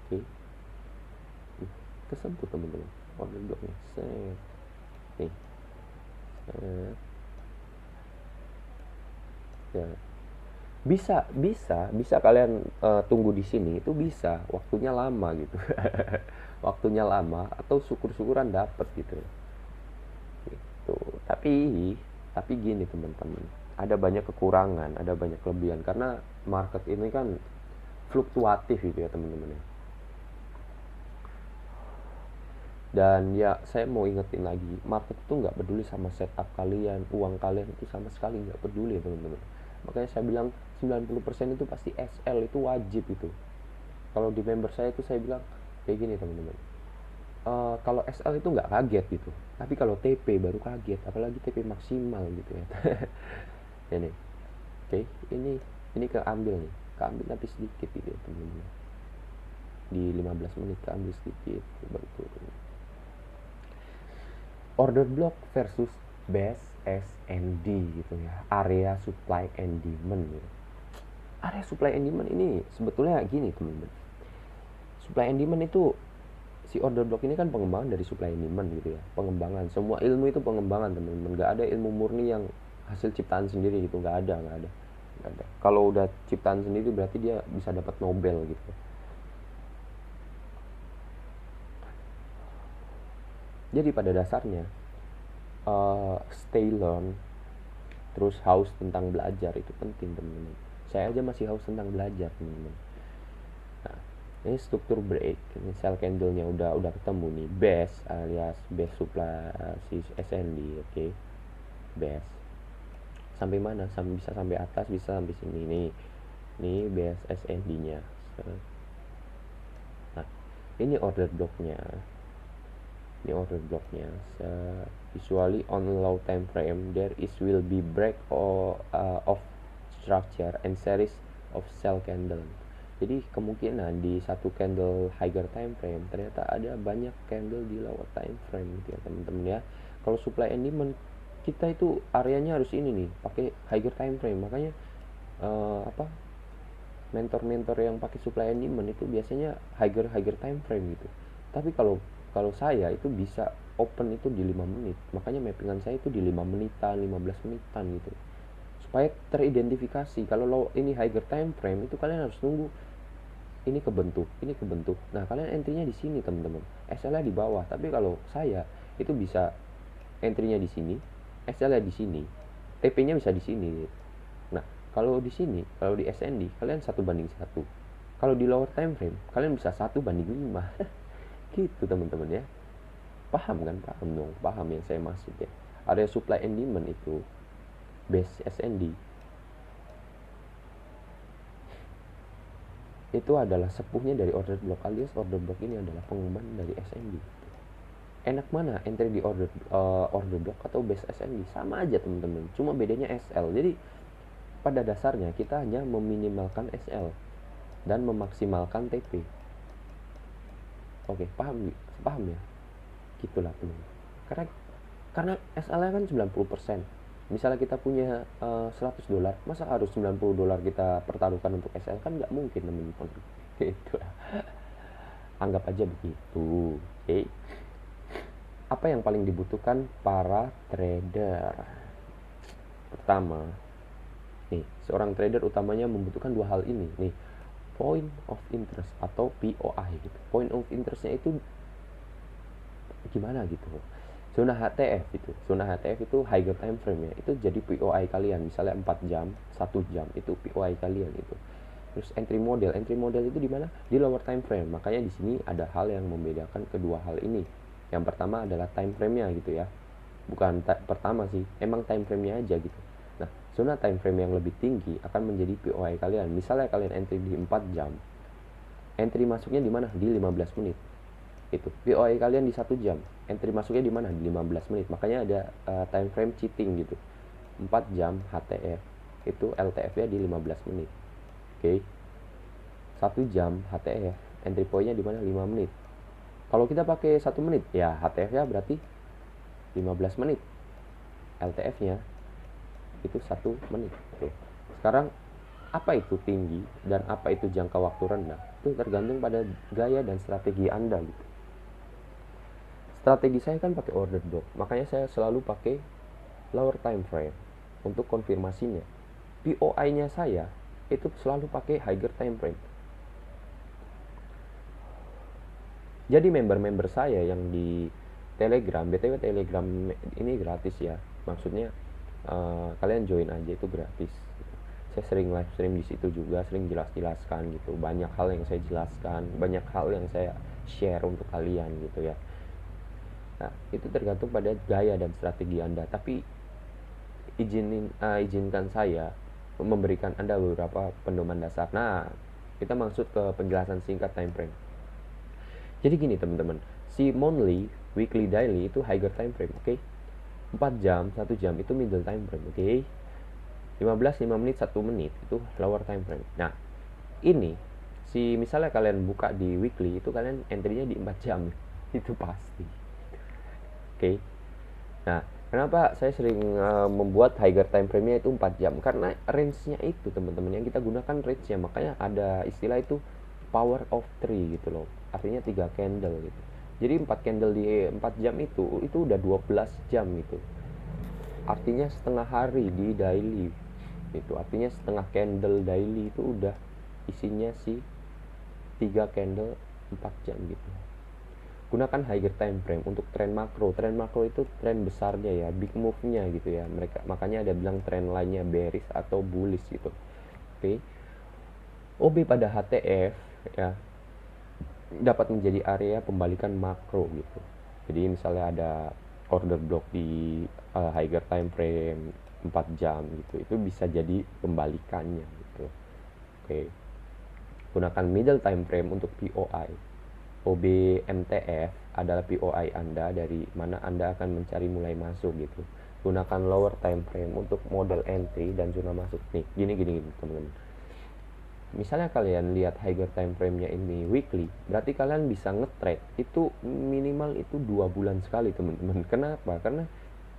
Oke, kesentuh teman-teman order blocknya. Set. Nih, set. Ya, bisa kalian tunggu di sini, itu bisa, waktunya lama gitu. Waktunya lama atau syukur-syukuran dapet gitu. Gitu. Tapi gini teman-teman, ada banyak kekurangan, ada banyak kelebihan karena market ini kan fluktuatif gitu ya teman-teman ya. Dan ya saya mau ingetin lagi, market itu nggak peduli sama setup kalian, uang kalian itu sama sekali nggak peduli ya teman-teman. Makanya saya bilang 90% itu pasti SL, itu wajib itu. Kalau di member saya itu saya bilang kayak gini teman-teman. Kalau SL itu nggak kaget gitu, tapi kalau TP baru kaget, apalagi TP maksimal gitu ya. Ini, oke, ini keambil tapi sedikit gitu ya teman-teman. Di 15 menit keambil sedikit baru turun. Order block versus base SND gitu ya, area supply and demand gitu. Area supply and demand ini sebetulnya gini teman-teman, supply and demand itu, si order block ini kan pengembangan dari supply and demand gitu ya, pengembangan. Semua ilmu itu pengembangan teman-teman, nggak ada ilmu murni yang hasil ciptaan sendiri gitu, nggak ada. Kalau udah ciptaan sendiri berarti dia bisa dapat Nobel gitu. Jadi pada dasarnya stay learn, terus haus tentang belajar itu penting teman-teman. Saya aja masih haus tentang belajar teman-teman. Nah, ini struktur break, ini sell candlenya udah ketemu nih, base alias base supply si SND. Oke, base sampai mana? Bisa sampai atas, bisa sampai sini nih base SND nya. Nah, ini order blocknya. Ini order blocknya. Usually on low time frame there is will be break of structure and series of cell candle. Jadi kemungkinan di satu candle higher time frame ternyata ada banyak candle di lower time frame gitu ya teman-teman ya. Kalau supply and demand kita itu areanya harus ini nih, pakai higher time frame. Makanya mentor-mentor yang pakai supply and demand itu biasanya higher time frame gitu. Tapi kalau saya itu bisa open itu di 5 menit. Makanya mappingan saya itu di 5 menitan, 15 menitan gitu. Supaya teridentifikasi kalau ini higher time frame itu kalian harus nunggu ini kebentuk. Nah, kalian entry-nya di sini, teman-teman. SL-nya di bawah. Tapi kalau saya itu bisa entry-nya di sini, SL-nya di sini, TP-nya bisa di sini gitu. Nah, kalau di sini, kalau di SND kalian 1:1. Kalau di lower time frame kalian bisa 1:5. Gitu teman-teman ya. Paham kan? Paham dong. Paham yang saya maksud ya. Area supply and demand itu base SND itu adalah sepuhnya dari order block, alias order block ini adalah pengemban dari SND. Enak mana entry di order block atau base SND? Sama aja teman-teman, cuma bedanya SL. Jadi pada dasarnya kita hanya meminimalkan SL dan memaksimalkan TP. Oke, paham ya? Gitulah teman. Karena SL-nya kan 90%. Misalnya kita punya $100, masa harus $90 kita pertaruhkan untuk SL? Kan nggak mungkin teman-teman. Gitu. Anggap aja begitu. Oke. Apa yang paling dibutuhkan para trader? Pertama, nih, seorang trader utamanya membutuhkan dua hal ini. Nih, point of interest atau POI gitu. Point of interestnya itu gimana gitu. Zona HTF itu higher time frame ya. Itu jadi POI kalian. Misalnya 4 jam, 1 jam itu POI kalian itu. Terus entry model itu di mana? Di lower time frame. Makanya di sini ada hal yang membedakan kedua hal ini. Yang pertama adalah time frame-nya gitu ya. Bukan pertama sih, emang time frame-nya aja gitu. Nah, zona time frame yang lebih tinggi akan menjadi POI kalian. Misalnya kalian entry di 4 jam. Entry masuknya di mana? Di 15 menit. Itu. POI kalian di 1 jam. Entry masuknya di mana? Di 15 menit. Makanya ada time frame cheating gitu. 4 jam HTF. Itu LTF-nya di 15 menit. Oke. 1 jam HTF, entry point-nya di mana? 5 menit. Kalau kita pakai 1 menit, ya HTF-nya berarti 15 menit. LTF-nya itu 1 menit. Oke. Sekarang apa itu tinggi dan apa itu jangka waktu rendah? Itu tergantung pada gaya dan strategi Anda gitu. Strategi saya kan pakai order block, makanya saya selalu pakai lower time frame untuk konfirmasinya. POI-nya saya itu selalu pakai higher time frame. Jadi member-member saya yang di Telegram, BTW Telegram ini gratis ya. Maksudnya kalian join aja, itu gratis. Saya sering live stream di situ juga, sering jelaskan gitu. Banyak hal yang saya jelaskan, banyak hal yang saya share untuk kalian gitu ya. Nah, itu tergantung pada gaya dan strategi Anda. Tapi izinkan saya memberikan Anda beberapa pedoman dasar. Nah, kita masuk ke penjelasan singkat time frame. Jadi gini teman-teman, si monthly, weekly, daily itu higher time frame, oke? 4 jam, 1 jam itu middle time frame, oke? 15, 5 menit, 1 menit itu lower time frame. Nah, ini misalnya kalian buka di weekly itu kalian entry-nya di 4 jam. Itu pasti. Oke. Nah, kenapa saya sering membuat higher time frame-nya itu 4 jam? Karena range-nya itu teman-teman, yang kita gunakan range-nya. Makanya ada istilah itu power of 3 gitu loh. Artinya 3 candle gitu. Jadi 4 candle di 4 jam itu udah 12 jam gitu. Artinya setengah hari di daily. Itu artinya setengah candle daily itu udah isinya sih 3 candle 4 jam gitu. Gunakan higher time frame untuk tren makro. Tren makro itu tren besarnya ya, big move-nya gitu ya. Makanya ada bilang tren lainnya bearish atau bullish gitu. Oke. OB pada HTF ya dapat menjadi area pembalikan makro gitu. Jadi misalnya ada order block di higher time frame 4 jam gitu, itu bisa jadi pembalikannya gitu. Oke. Gunakan middle time frame untuk POI. OBMTF adalah POI Anda dari mana Anda akan mencari mulai masuk gitu. Gunakan lower time frame untuk model entry dan zona masuk. Nih, gini teman-teman. Misalnya kalian lihat higher time frame-nya ini weekly, berarti kalian bisa nge-trade itu minimal itu 2 bulan sekali, teman-teman. Kenapa? Karena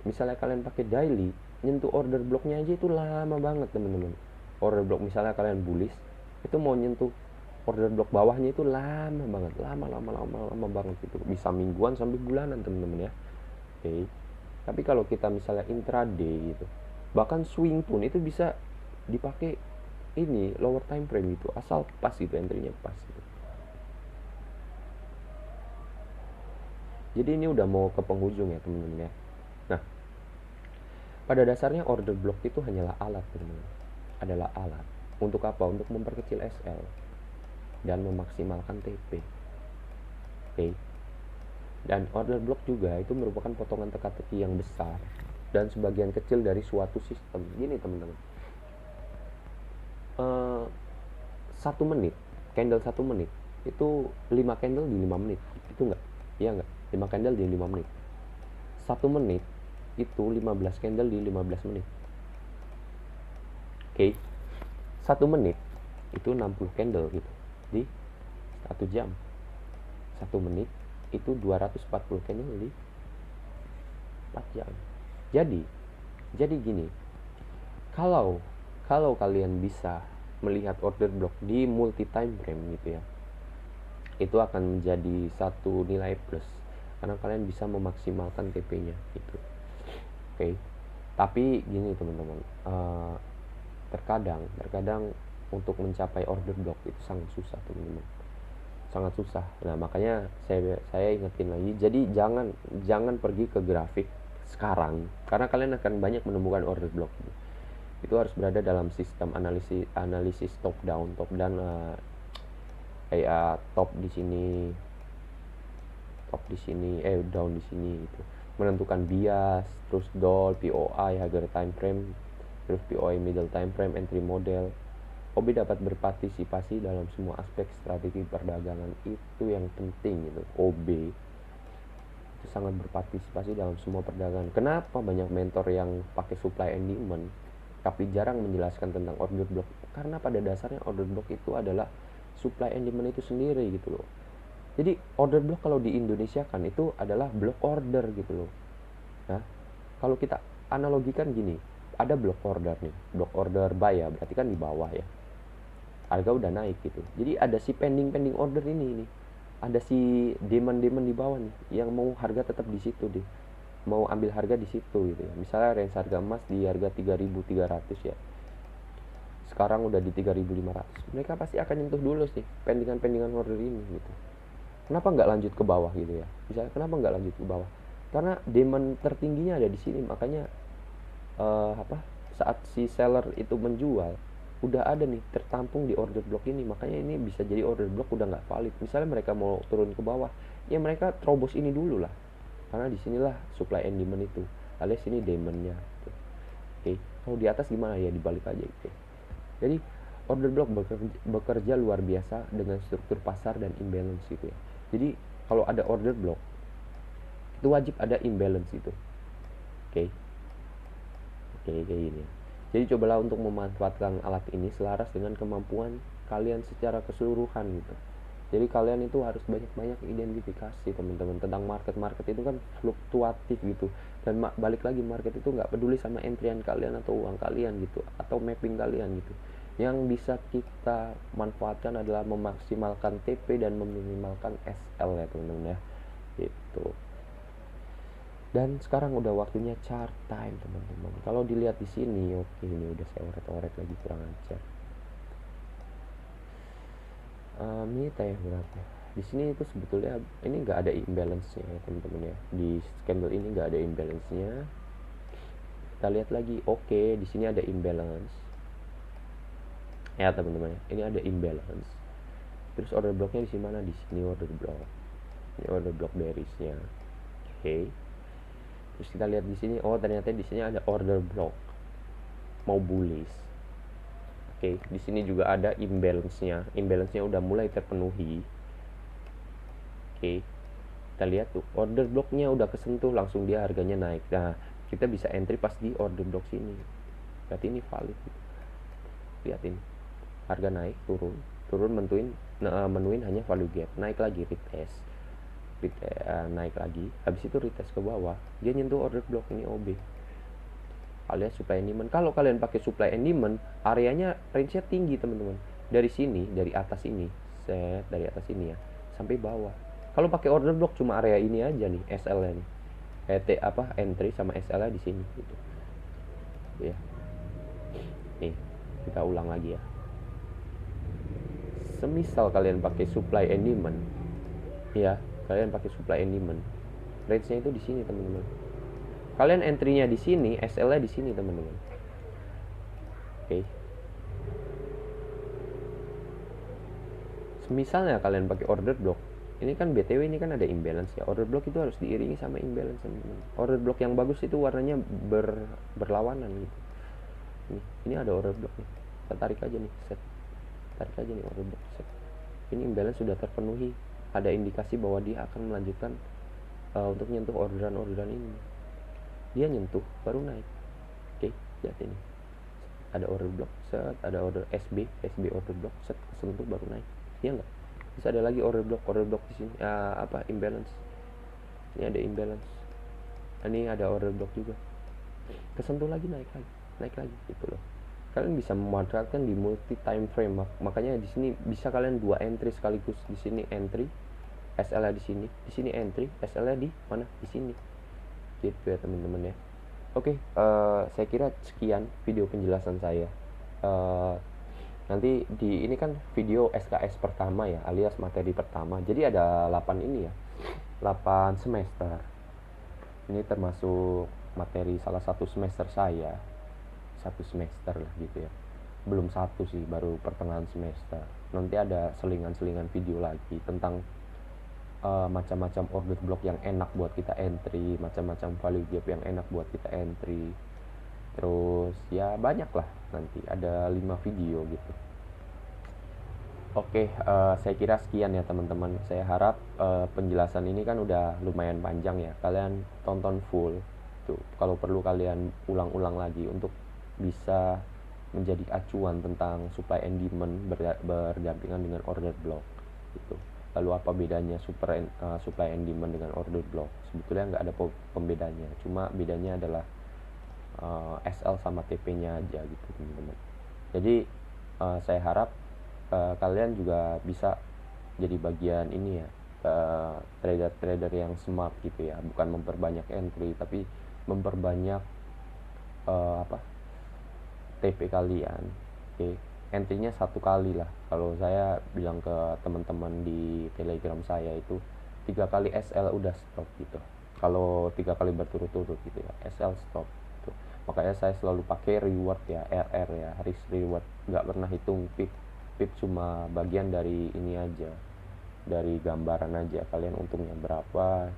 misalnya kalian pakai daily, nyentuh order blocknya aja itu lama banget, teman-teman. Order block misalnya kalian bullish, itu mau nyentuh order block bawahnya itu lama banget, lama banget, itu bisa mingguan sampai bulanan, teman-teman ya. Oke. Tapi kalau kita misalnya intraday gitu, bahkan swing pun itu bisa dipakai ini lower time frame gitu, asal pas gitu, entry-nya pas gitu. Jadi ini udah mau ke penghujung ya, teman-teman ya. Nah, pada dasarnya order block itu hanyalah alat, teman-teman. Adalah alat. Untuk apa? Untuk memperkecil SL dan memaksimalkan TP. Oke. Dan order block juga itu merupakan potongan teka-teki yang besar dan sebagian kecil dari suatu sistem. Gini, teman-teman. 1 menit, candle 1 menit itu 5 candle di 5 menit, itu enggak? Iya enggak? 5 candle di 5 menit. 1 menit itu 15 candle di 15 menit. Oke. 1 menit itu 60 candle gitu di 1 jam. 1 menit itu 240 candle di 4 jam. Jadi gini, kalau kalian bisa melihat order block di multi time frame gitu ya, itu akan menjadi satu nilai plus karena kalian bisa memaksimalkan TP-nya gitu. Oke. Tapi gini, teman-teman, terkadang untuk mencapai order block itu sangat susah, teman-teman, sangat susah. Nah, makanya saya ingetin lagi, jadi jangan pergi ke grafik sekarang karena kalian akan banyak menemukan order block. Itu harus berada dalam sistem analisis top down, top di sini, down di sini gitu. Menentukan bias, terus doll, POI, higher time frame, terus POI middle time frame, entry model. OB dapat berpartisipasi dalam semua aspek strategi perdagangan, itu yang penting gitu. OB itu sangat berpartisipasi dalam semua perdagangan. Kenapa banyak mentor yang pakai supply and demand tapi jarang menjelaskan tentang order block? Karena pada dasarnya order block itu adalah supply and demand itu sendiri gitu loh. Jadi order block kalau di Indonesia kan itu adalah block order gitu loh. Nah, kalau kita analogikan gini, ada block order nih, block order buy ya, berarti kan di bawah ya, harga udah naik gitu. Jadi ada si pending order ini nih, ada si demand di bawah nih yang mau harga tetap di situ deh, mau ambil harga di situ gitu ya. Misalnya range harga emas di harga 3.300 ya, sekarang udah di 3.500, mereka pasti akan nyentuh dulu sih pendingan order ini gitu. Kenapa nggak lanjut ke bawah gitu ya? Misalnya kenapa nggak lanjut ke bawah? Karena demand tertingginya ada di sini, makanya saat si seller itu menjual udah ada nih tertampung di order block ini, makanya ini bisa jadi order block udah nggak valid. Misalnya mereka mau turun ke bawah, ya mereka terobos ini dulu lah, karena disinilah supply and demand itu, alias ini demandnya gitu. Oke. Kalau di atas gimana ya, dibalik aja gitu. Jadi order block bekerja luar biasa dengan struktur pasar dan imbalance gitu ya. Jadi kalau ada order block itu wajib ada imbalance gitu. Oke. Kayak gini. Jadi cobalah untuk memanfaatkan alat ini selaras dengan kemampuan kalian secara keseluruhan gitu. Jadi kalian itu harus banyak-banyak identifikasi, teman-teman, tentang market itu kan fluktuatif gitu. Dan balik lagi, market itu nggak peduli sama entryan kalian atau uang kalian gitu, atau mapping kalian gitu. Yang bisa kita manfaatkan adalah memaksimalkan TP dan meminimalkan SL ya, teman-teman ya. Gitu. Dan sekarang udah waktunya chart time, teman-teman. Kalau dilihat di sini, oke, ini udah saya oret lagi, kurang ajar. Ini tanya berapa? Di sini itu sebetulnya ini nggak ada imbalance-nya ya, teman-teman ya. Di candle ini nggak ada imbalance-nya. Kita lihat lagi, oke, di sini ada imbalance. Ya, teman-teman ya, ini ada imbalance. Terus order blocknya di mana? Di sini order block. Ini order block bearish-nya. Oke. Terus kita lihat di sini, oh ternyata di sini ada order block mau bullish. Oke, di sini juga ada imbalance-nya. Imbalance-nya udah mulai terpenuhi. Oke, kita lihat tuh order blocknya udah kesentuh, langsung dia harganya naik. Nah, kita bisa entry pas di order block sini, berarti ini valid gitu. Lihat ini, harga naik, turun menuin hanya value gap, naik lagi retest, naik lagi, habis itu retest ke bawah, dia nyentuh order block ini OB alias supply and demand. Kalau kalian pakai supply and demand, areanya range-nya tinggi teman-teman, dari sini, dari atas ini, dari atas ini ya sampai bawah. Kalau pakai order block cuma area ini aja nih, SL nya nih, entry sama SL nya di sini gitu ya. Nih kita ulang lagi ya, semisal kalian pakai supply and demand ya, kalian pakai supply and demand, range-nya itu di sini teman-teman. Kalian entry-nya di sini, SL-nya di sini teman-teman. Oke. Misalnya kalian pakai order block, ini kan BTW ini kan ada imbalance ya. Order block itu harus diiringi sama imbalance teman-teman. Order block yang bagus itu warnanya berlawanan gitu. Ini ada order block nih. Kita tarik aja nih, set. Tarik aja nih order block, set. Ini imbalance sudah terpenuhi. Ada indikasi bahwa dia akan melanjutkan untuk nyentuh orderan-orderan ini. Dia nyentuh baru naik. Oke, lihat ini. Ada order block, set. Ada order SB order block, set. Kesentuh baru naik. Iya nggak? Terus ada lagi order block di sini, imbalance. Ini ada imbalance. Ini ada order block juga. Kesentuh lagi, naik lagi gitu loh. Kalian bisa memanfaatkan di multi time frame. Makanya di sini bisa kalian 2 entry sekaligus. Di sini entry, SL di sini entry, SL di mana? Di sini. Gitu ya teman-teman ya. Oke, saya kira sekian video penjelasan saya. Nanti ini kan video SKS pertama ya, alias materi pertama. Jadi ada 8 ini ya, 8 semester. Ini termasuk materi salah satu semester saya, 1 semester lah gitu ya. Belum 1 sih, baru pertengahan semester. Nanti ada selingan-selingan video lagi tentang macam-macam order block yang enak buat kita entry, macam-macam value gap yang enak buat kita entry. Terus ya banyak lah, nanti ada 5 video gitu. Oke, saya kira sekian ya teman-teman. Saya harap penjelasan ini kan udah lumayan panjang ya. Kalian tonton full tuh. Kalau perlu kalian ulang-ulang lagi untuk bisa menjadi acuan tentang supply and demand berdampingan dengan order block gitu. Lalu apa bedanya supply and demand dengan order block? Sebetulnya nggak ada pembedanya, cuma bedanya adalah SL sama TP-nya aja gitu teman-teman. Jadi saya harap kalian juga bisa jadi bagian ini ya, trader-trader yang smart gitu ya, bukan memperbanyak entry tapi memperbanyak TP kalian. Oke, entry-nya 1 kali lah. Kalau saya bilang ke teman-teman di Telegram saya itu 3 kali SL udah stop gitu. Kalau 3 kali berturut-turut gitu ya, SL stop gitu. Makanya saya selalu pakai reward ya, RR ya, risk reward. Nggak pernah hitung pip cuma bagian dari ini aja, dari gambaran aja kalian untungnya berapa.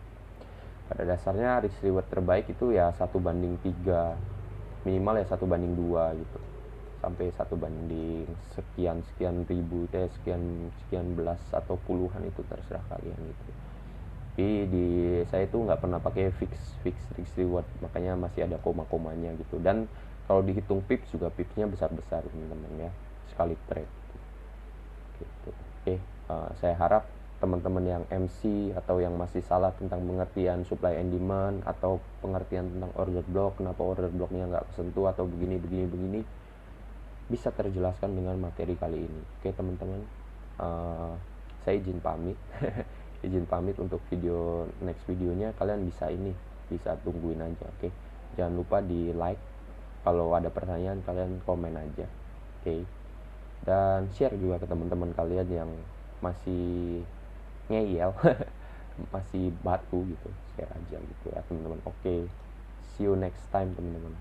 Pada dasarnya risk reward terbaik itu ya 1:3, minimal ya 1:2 gitu, sampai 1 banding sekian ribu, sekian belas atau puluhan, itu terserah kalian gitu. Tapi saya itu nggak pernah pakai fix risk reward, makanya masih ada koma-komanya gitu. Dan kalau dihitung pips juga pipsnya besar teman-teman ya, sekali trade gitu. Oke, saya harap teman-teman yang MC atau yang masih salah tentang pengertian supply and demand atau pengertian tentang order block, kenapa order blocknya nggak kesentuh atau begini bisa terjelaskan dengan materi kali ini. Oke teman-teman, saya izin pamit. Izin pamit untuk next videonya. Kalian bisa tungguin aja. Oke, jangan lupa di like. Kalau ada pertanyaan kalian komen aja. Oke, dan share juga ke teman-teman kalian yang masih ngeyel masih batu gitu, share aja gitu ya teman-teman. Oke, see you next time teman-teman.